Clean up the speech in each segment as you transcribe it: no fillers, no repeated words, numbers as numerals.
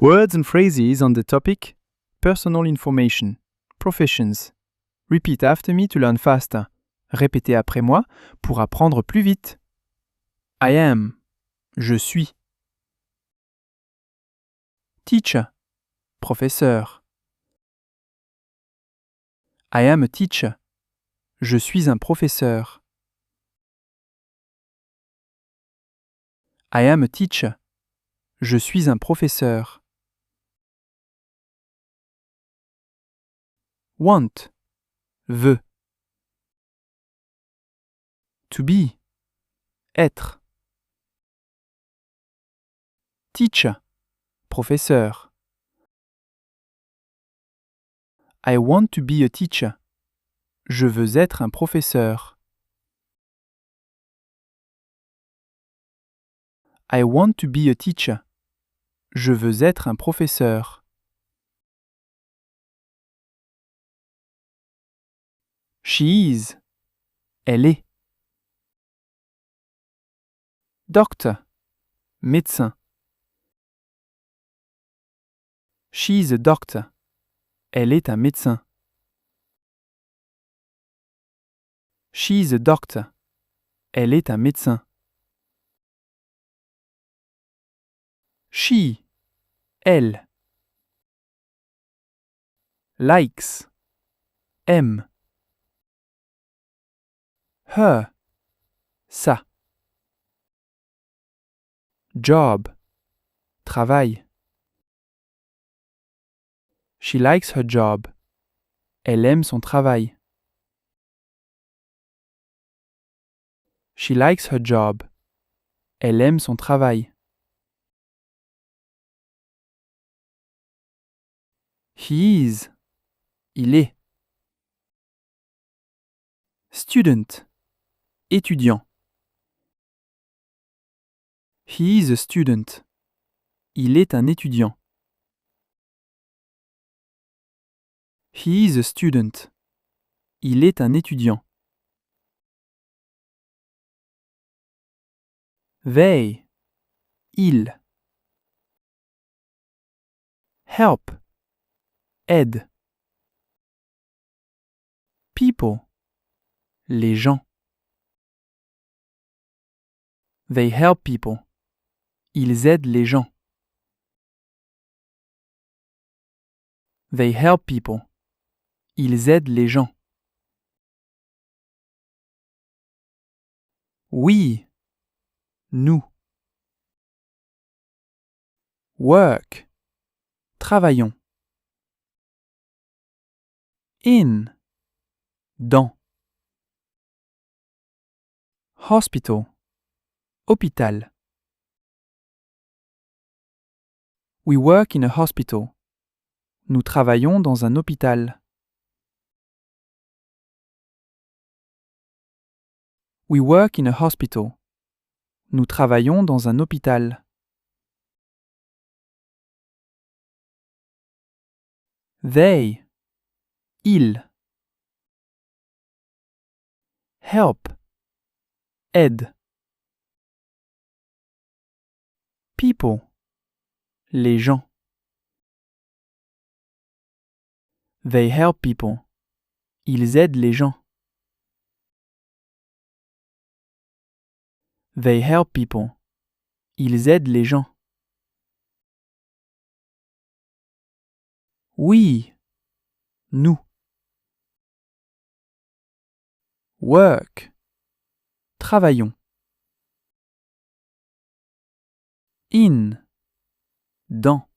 Words and phrases on the topic Personal Information, Professions. Repeat after me to learn faster. Répétez après moi pour apprendre plus vite. I am, je suis. Teacher, professeur. I am a teacher. Je suis un professeur. I am a teacher. Je suis un professeur. Want, veut. To be, être. Teacher, professeur. I want to be a teacher. Je veux être un professeur. I want to be a teacher. Je veux être un professeur. She is. Elle est. Doctor. Médecin. She is a doctor. Elle est un médecin. She is a doctor. Elle est un médecin. She. Elle. Likes. Aime. Her. Ça. Job. Travail. She likes her job. Elle aime son travail. She likes her job. Elle aime son travail. He is. Il est. Student. Étudiant. He is a student. Il est un étudiant. He is a student. Il est un étudiant. They. Il. Help. Aide. People. Les gens. They help people. Ils aident les gens. They help people. Ils aident les gens. We. Nous. Work. Travaillons. In. Dans. Hospital. Hôpital. We work in a hospital. Nous travaillons dans un hôpital. We work in a hospital. Nous travaillons dans un hôpital. They. Ils. Help. Aide. People. Les gens. They help people. Ils aident les gens. They help people. Ils aident les gens. We. Nous. Work. Travaillons. In. Dans.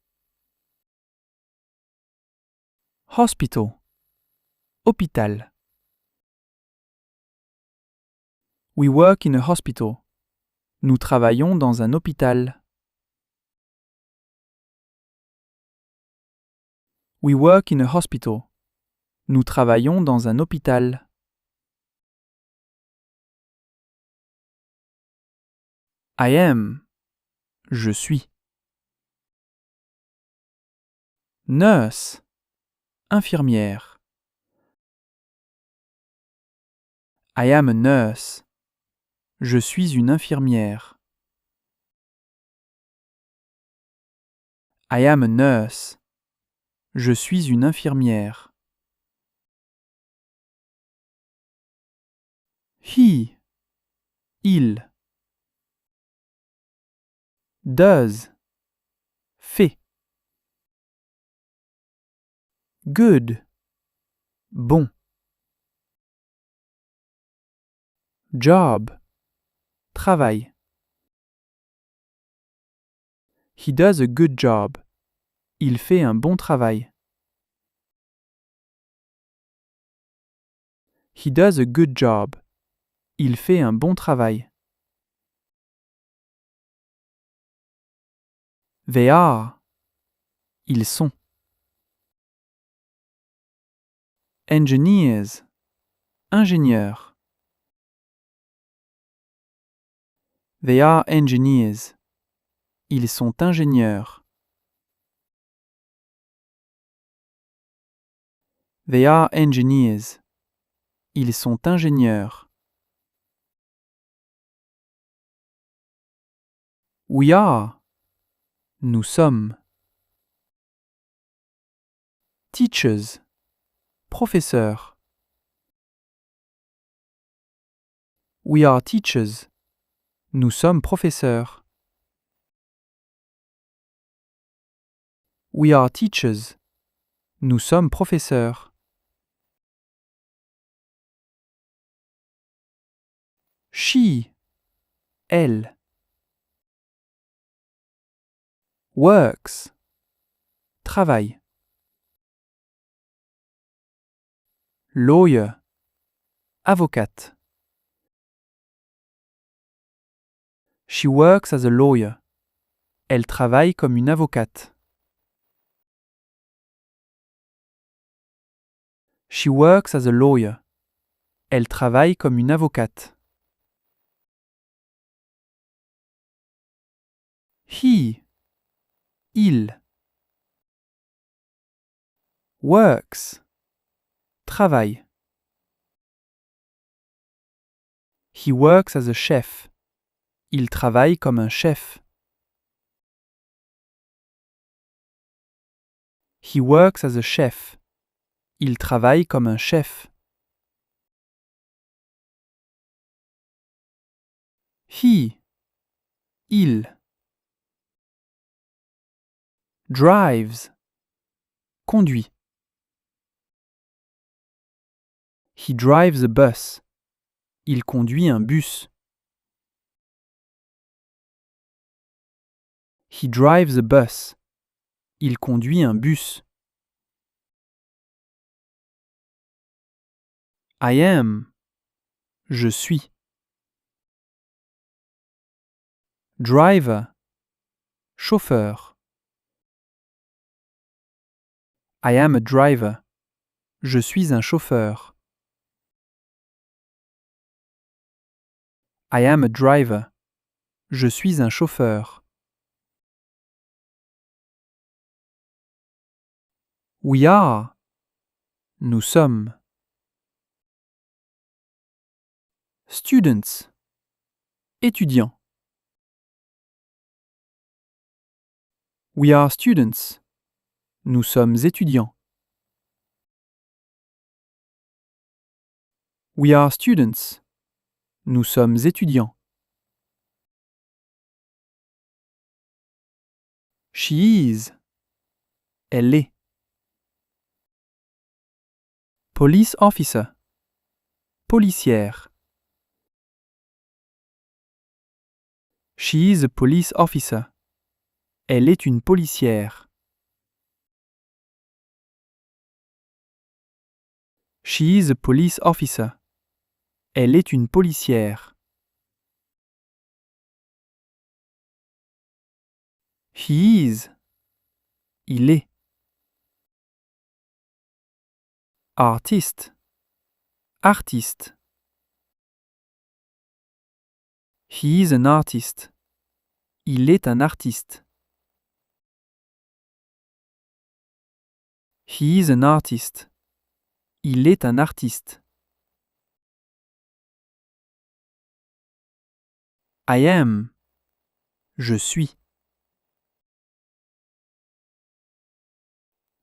Hospital. Hôpital. We work in a hospital. Nous travaillons dans un hôpital. We work in a hospital. Nous travaillons dans un hôpital. I am. Je suis. Nurse. Infirmière. I am a nurse. Je suis une infirmière. I am a nurse. Je suis une infirmière. He. Il. Does. Fait. Good. Bon. Job. Travail. He does a good job. Il fait un bon travail. He does a good job. Il fait un bon travail. They are. Ils sont. Engineers. Ingénieurs. They are engineers. Ils sont ingénieurs. They are engineers. Ils sont ingénieurs. We are. Nous sommes. Teachers. Professeurs. We are teachers. Nous sommes professeurs. We are teachers. Nous sommes professeurs. She. Elle. Works. Travaille. Lawyer. Avocate. She works as a lawyer. Elle travaille comme une avocate. She works as a lawyer. Elle travaille comme une avocate. He. Il. Works. Travaille. He works as a chef. Il travaille comme un chef. He works as a chef. Il travaille comme un chef. He. Il. Drives. Conduit. He drives a bus. Il conduit un bus. He drives a bus. Il conduit un bus. I am. Je suis. Driver. Chauffeur. I am a driver. Je suis un chauffeur. I am a driver. Je suis un chauffeur. We are. Nous sommes. Students. Étudiants. We are students. Nous sommes étudiants. We are students. Nous sommes étudiants. She is. Elle est. Police officer. Policière. She is a police officer. Elle est une policière. She is a police officer. Elle est une policière. He is. Il est. Artiste. Artiste. He is an artist. Il est un artiste. He is an artist. Il est un artiste. I am. Je suis.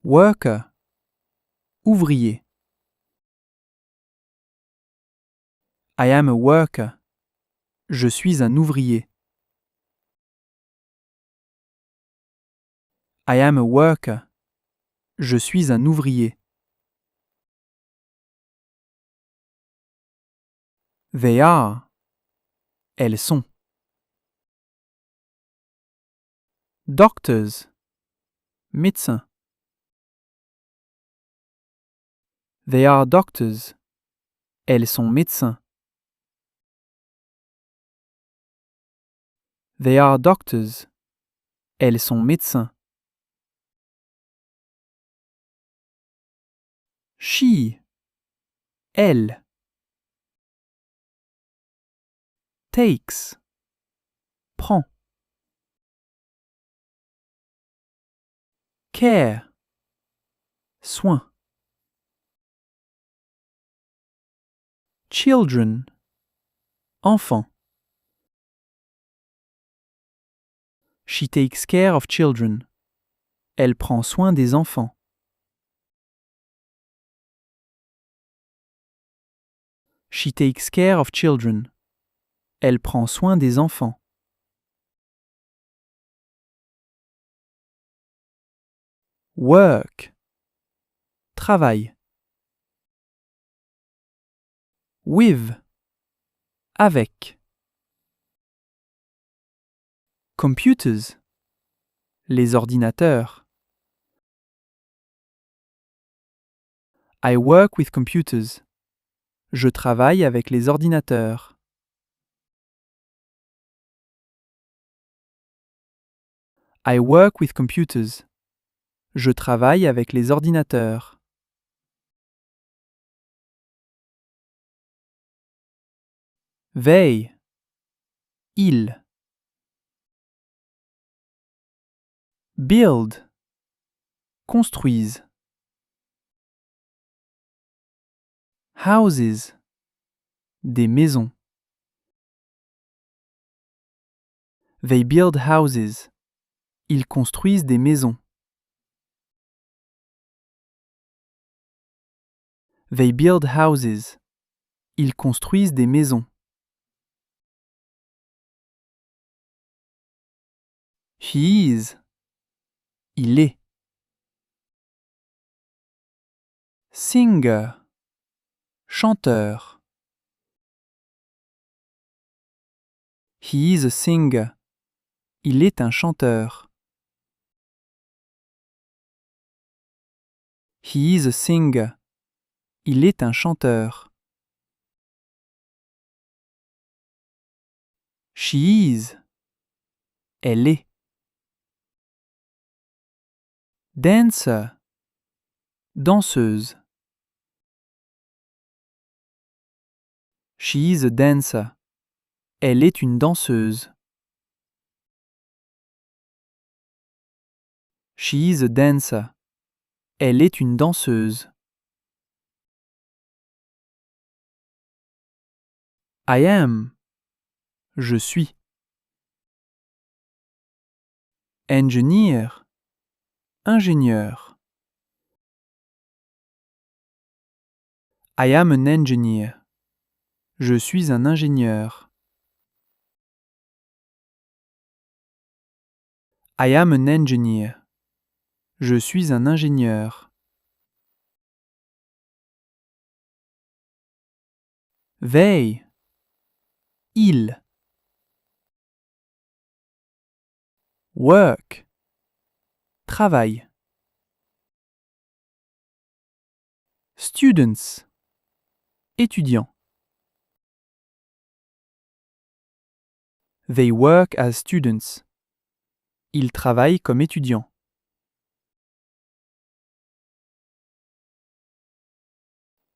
Worker. Ouvrier. I am a worker. Je suis un ouvrier. I am a worker. Je suis un ouvrier. They are. Elles sont. Doctors. Médecins. They are doctors. Elles sont médecins. They are doctors. Elles sont médecins. She. Elle. Takes. Prend. Care. Soin. Children. Enfant. She takes care of children. Elle prend soin des enfants. She takes care of children. Elle prend soin des enfants. Work. Travail. With. Avec. Computers. Les ordinateurs. I work with computers. Je travaille avec les ordinateurs. I work with computers. Je travaille avec les ordinateurs. They. Ils. Build. Construisent. Houses. Des maisons. They build houses. Ils construisent des maisons. They build houses. Ils construisent des maisons. He is. Il est. Singer. Chanteur. He is a singer. Il est un chanteur. He is a singer. Il est un chanteur. She is. Elle est. Dancer. Danseuse. She is a dancer. Elle est une danseuse. She is a dancer. Elle est une danseuse. I am. Je suis. Engineer. Ingénieur. I am an engineer. Je suis un ingénieur. I am an engineer. Je suis un ingénieur. They. Ils. Work. Travail. Students. Étudiants. They work as students. Ils travaillent comme étudiants.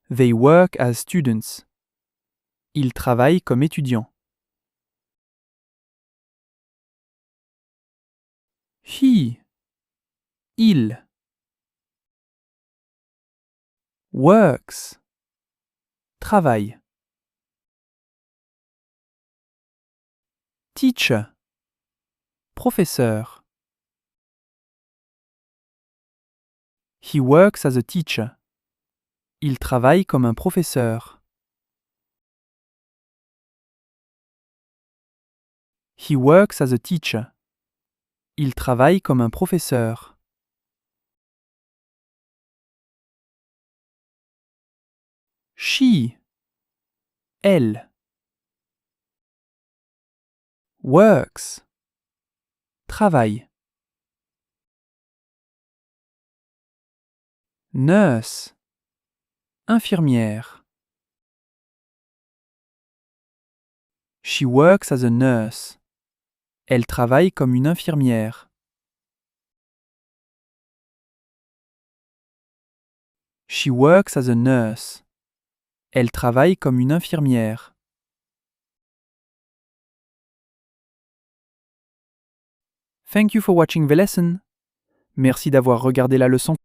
They work as students. Ils travaillent comme étudiants. He. Il. Works. Travaille. Teacher. Professeur. He works as a teacher. Il travaille comme un professeur. He works as a teacher. Il travaille comme un professeur. She. Elle. Works. Travaille. Nurse. Infirmière. She works as a nurse. Elle travaille comme une infirmière. She works as a nurse. Elle travaille comme une infirmière. Thank you for watching the lesson. Merci d'avoir regardé la leçon.